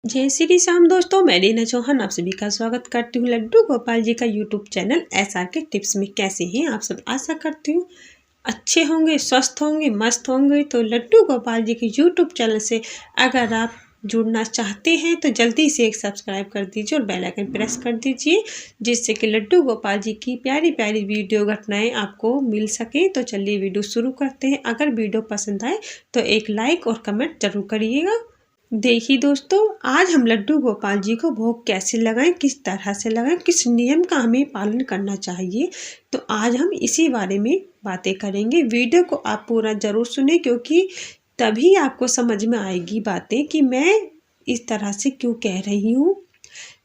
जय श्री राम दोस्तों, मैं रीना चौहान आप सभी का स्वागत करती हूँ लड्डू गोपाल जी का यूट्यूब चैनल एसआर के टिप्स में। कैसे हैं आप सब? आशा करती हूँ अच्छे होंगे, स्वस्थ होंगे, मस्त होंगे। तो लड्डू गोपाल जी के यूट्यूब चैनल से अगर आप जुड़ना चाहते हैं तो जल्दी से एक सब्सक्राइब कर दीजिए और बेल आइकन प्रेस कर दीजिए, जिससे कि लड्डू गोपाल जी की प्यारी प्यारी वीडियो घटनाएं आपको मिल सके। तो चलिए वीडियो शुरू करते हैं। अगर वीडियो पसंद आए तो एक लाइक और कमेंट जरूर करिएगा। देखिए दोस्तों, आज हम लड्डू गोपाल जी को भोग कैसे लगाएं, किस तरह से लगाएं, किस नियम का हमें पालन करना चाहिए, तो आज हम इसी बारे में बातें करेंगे। वीडियो को आप पूरा जरूर सुने, क्योंकि तभी आपको समझ में आएगी बातें कि मैं इस तरह से क्यों कह रही हूँ।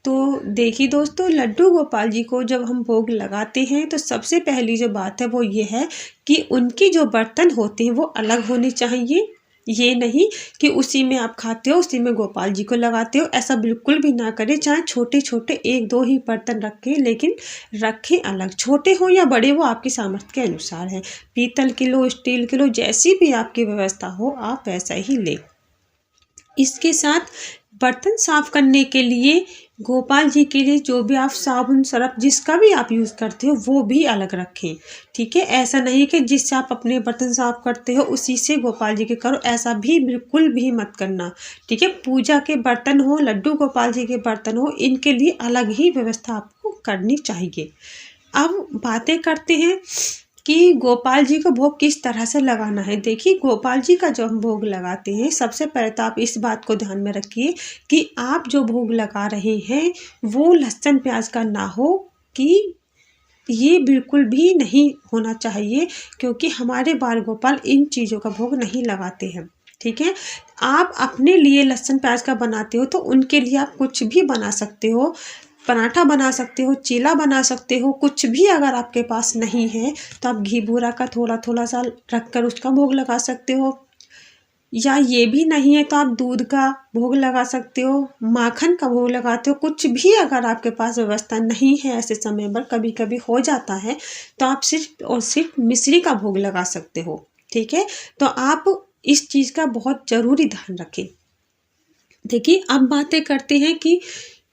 तो देखिए दोस्तों, लड्डू गोपाल जी को जब हम भोग लगाते हैं तो सबसे पहली जो बात है वो ये है कि उनके जो बर्तन होते हैं वो अलग होने चाहिए। ये नहीं कि उसी में आप खाते हो उसी में गोपाल जी को लगाते हो, ऐसा बिल्कुल भी ना करें। चाहे छोटे छोटे एक दो ही बर्तन रखें, लेकिन रखें अलग। छोटे हो या बड़े, वो आपकी सामर्थ्य के अनुसार है। पीतल के लो, स्टील के लो, जैसी भी आपकी व्यवस्था हो आप वैसा ही लें। इसके साथ बर्तन साफ करने के लिए गोपाल जी के लिए जो भी आप साबुन सरफ जिसका भी आप यूज़ करते हो वो भी अलग रखें। ठीक है, ऐसा नहीं कि जिससे आप अपने बर्तन साफ करते हो उसी से गोपाल जी के करो, ऐसा भी बिल्कुल भी मत करना। ठीक है, पूजा के बर्तन हो, लड्डू गोपाल जी के बर्तन हो, इनके लिए अलग ही व्यवस्था आपको करनी चाहिए। अब बातें करते हैं कि गोपाल जी को भोग किस तरह से लगाना है। देखिए, गोपाल जी का जो हम भोग लगाते हैं, सबसे पहले तो आप इस बात को ध्यान में रखिए कि आप जो भोग लगा रहे हैं वो लहसुन प्याज का ना हो, कि ये बिल्कुल भी नहीं होना चाहिए, क्योंकि हमारे बाल गोपाल इन चीज़ों का भोग नहीं लगाते हैं। ठीक है, आप अपने लिए लहसुन प्याज का बनाते हो तो उनके लिए आप कुछ भी बना सकते हो। पराठा बना सकते हो, चीला बना सकते हो, कुछ भी। अगर आपके पास नहीं है तो आप घी बूरा का थोड़ा थोड़ा सा रखकर उसका भोग लगा सकते हो, या ये भी नहीं है तो आप दूध का भोग लगा सकते हो, माखन का भोग लगाते हो। कुछ भी अगर आपके पास व्यवस्था नहीं है, ऐसे समय पर कभी कभी हो जाता है, तो आप सिर्फ और सिर्फ मिश्री का भोग लगा सकते हो। ठीक है, तो आप इस चीज़ का बहुत ज़रूरी ध्यान रखें। देखिए, अब बातें करते हैं कि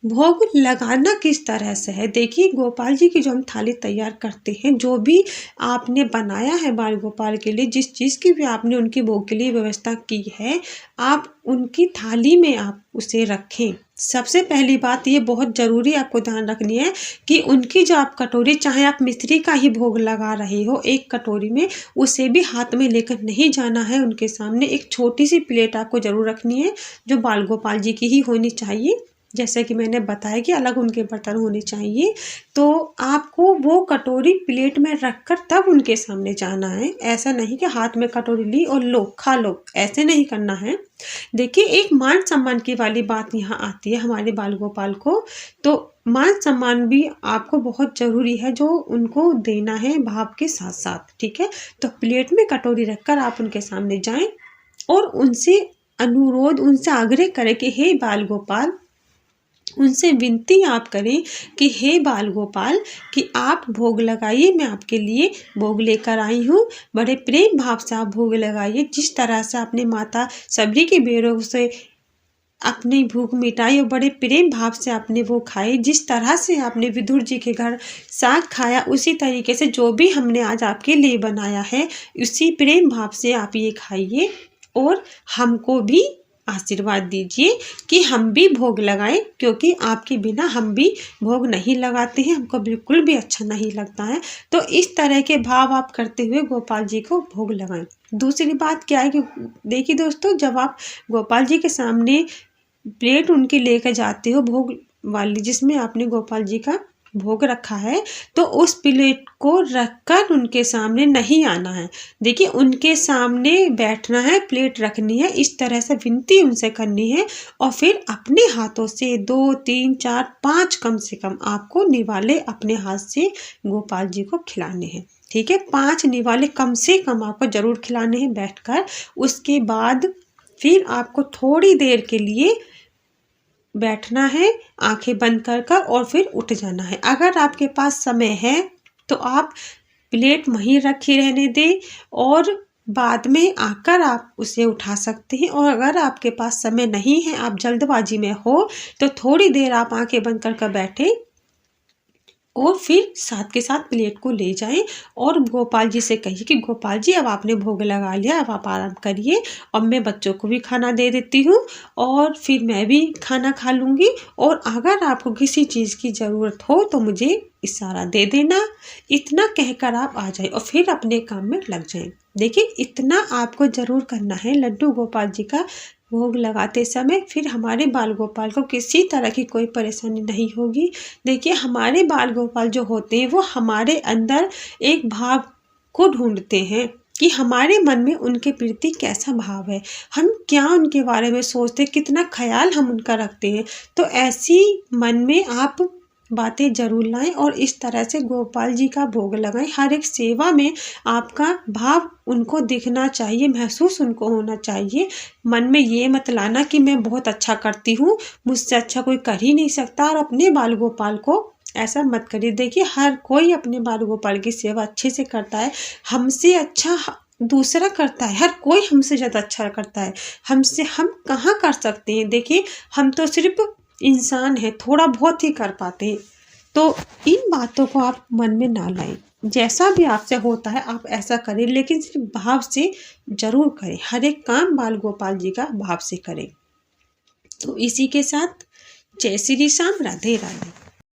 भोग लगाना किस तरह से है। देखिए, गोपाल जी की जो हम थाली तैयार करते हैं, जो भी आपने बनाया है बाल गोपाल के लिए, जिस चीज़ की भी आपने उनके भोग के लिए व्यवस्था की है, आप उनकी थाली में आप उसे रखें। सबसे पहली बात ये बहुत ज़रूरी आपको ध्यान रखनी है कि उनकी जो आप कटोरी, चाहे आप मिश्री का ही भोग लगा रहे हो एक कटोरी में, उसे भी हाथ में लेकर नहीं जाना है उनके सामने। एक छोटी सी प्लेट आपको ज़रूर रखनी है जो बाल गोपाल जी की ही होनी चाहिए। जैसे कि मैंने बताया कि अलग उनके बर्तन होने चाहिए, तो आपको वो कटोरी प्लेट में रखकर तब उनके सामने जाना है। ऐसा नहीं कि हाथ में कटोरी ली और लो खा लो, ऐसे नहीं करना है। देखिए, एक मान सम्मान की वाली बात यहाँ आती है हमारे बाल गोपाल को, तो मान सम्मान भी आपको बहुत ज़रूरी है जो उनको देना है भाव के साथ साथ। ठीक है, तो प्लेट में कटोरी रखकर आप उनके सामने जाएं और उनसे अनुरोध, उनसे आग्रह करें कि हे बाल गोपाल, उनसे विनती आप करें कि हे बाल गोपाल, कि आप भोग लगाइए, मैं आपके लिए भोग लेकर आई हूँ। बड़े प्रेम भाव से आप भोग लगाइए, जिस तरह से आपने माता सबरी के बेरों से अपनी भूख मिटाई और बड़े प्रेम भाव से आपने वो खाए। जिस तरह से आपने विदुर जी के घर साग खाया, उसी तरीके से जो भी हमने आज आपके लिए बनाया है, उसी प्रेम भाव से आप ये खाइए और हमको भी आशीर्वाद दीजिए कि हम भी भोग लगाएं, क्योंकि आपके बिना हम भी भोग नहीं लगाते हैं, हमको बिल्कुल भी अच्छा नहीं लगता है। तो इस तरह के भाव आप करते हुए गोपाल जी को भोग लगाएं। दूसरी बात क्या है कि देखिए दोस्तों, जब आप गोपाल जी के सामने प्लेट उनकी लेकर जाते हो भोग वाली, जिसमें आपने गोपाल जी का भोग रखा है, तो उस प्लेट को रखकर उनके सामने नहीं आना है। देखिए, उनके सामने बैठना है, प्लेट रखनी है, इस तरह से विनती उनसे करनी है, और फिर अपने हाथों से 2 3 4 5 कम से कम आपको निवाले अपने हाथ से गोपाल जी को खिलाने हैं। ठीक है, 5 निवाले कम से कम आपको जरूर खिलाने हैं बैठकर। उसके बाद फिर आपको थोड़ी देर के लिए बैठना है आंखें बंद कर और फिर उठ जाना है। अगर आपके पास समय है तो आप प्लेट वहीं रखी रहने दें और बाद में आकर आप उसे उठा सकते हैं। और अगर आपके पास समय नहीं है, आप जल्दबाजी में हो, तो थोड़ी देर आप आंखें बंद कर बैठे और फिर साथ के साथ प्लेट को ले जाएं और गोपाल जी से कहिए कि गोपाल जी अब आपने भोग लगा लिया, अब आप आराम करिए और मैं बच्चों को भी खाना दे देती हूँ और फिर मैं भी खाना खा लूँगी। और अगर आपको किसी चीज़ की ज़रूरत हो तो मुझे इशारा दे देना। इतना कहकर आप आ जाए और फिर अपने काम में लग जाएं। देखिए, इतना आपको ज़रूर करना है लड्डू गोपाल जी का भोग लगाते समय, फिर हमारे बाल गोपाल को किसी तरह की कोई परेशानी नहीं होगी। देखिए, हमारे बाल गोपाल जो होते हैं वो हमारे अंदर एक भाव को ढूंढते हैं कि हमारे मन में उनके प्रति कैसा भाव है, हम क्या उनके बारे में सोचते, कितना ख्याल हम उनका रखते हैं। तो ऐसी मन में आप बातें जरूर लाएं और इस तरह से गोपाल जी का भोग लगाएं। हर एक सेवा में आपका भाव उनको दिखना चाहिए, महसूस उनको होना चाहिए। मन में ये मत लाना कि मैं बहुत अच्छा करती हूँ, मुझसे अच्छा कोई कर ही नहीं सकता, और अपने बाल गोपाल को ऐसा मत करिए। देखिए, हर कोई अपने बाल गोपाल की सेवा अच्छे से करता है, हमसे अच्छा दूसरा करता है, हर कोई हमसे ज़्यादा अच्छा करता है। हमसे हम कहाँ कर सकते हैं? देखिए, हम तो सिर्फ इंसान है, थोड़ा बहुत ही कर पाते हैं। तो इन बातों को आप मन में ना लाएं। जैसा भी आपसे होता है आप ऐसा करें, लेकिन सिर्फ भाव से जरूर करें। हर एक काम बाल गोपाल जी का भाव से करें। तो इसी के साथ जय श्री राम, राधे राधे।